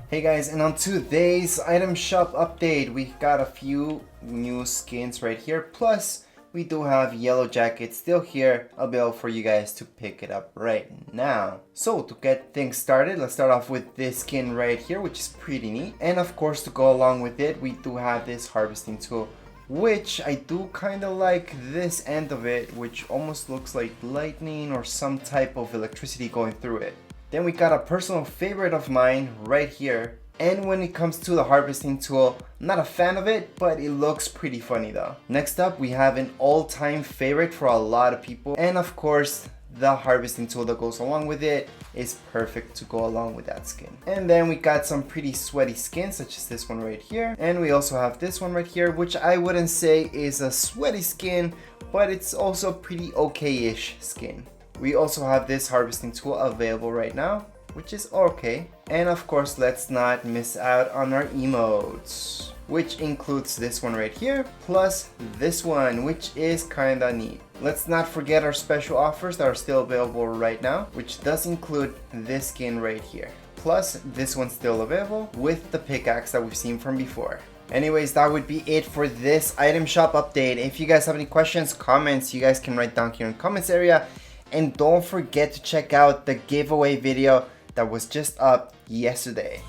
Hey guys, and on today's item shop update, we got a few new skins right here. Plus, we do have Yellow Jacket still here, available for you guys to pick it up right now. So to get things started, let's start off with this skin right here, which is pretty neat. And of course, to go along with it, we do have this harvesting tool, which I do kind of like this end of it, which almost looks like lightning or some type of electricity going through it. Then we got a personal favorite of mine right here. And when it comes to the harvesting tool, I'm not a fan of it, but it looks pretty funny though. Next up, we have an all-time favorite for a lot of people. And of course, the harvesting tool that goes along with it is perfect to go along with that skin. And then we got some pretty sweaty skins, such as this one right here. And we also have this one right here, which I wouldn't say is a sweaty skin, but it's also pretty okay-ish skin. We also have this harvesting tool available right now, which is okay. And of course, let's not miss out on our emotes, which includes this one right here, plus this one, which is kinda neat. Let's not forget our special offers that are still available right now, which does include this skin right here. Plus, this one's still available with the pickaxe that we've seen from before. Anyways, that would be it for this item shop update. If you guys have any questions, comments, you guys can write down here in the comments area. And don't forget to check out the giveaway video that was just up yesterday.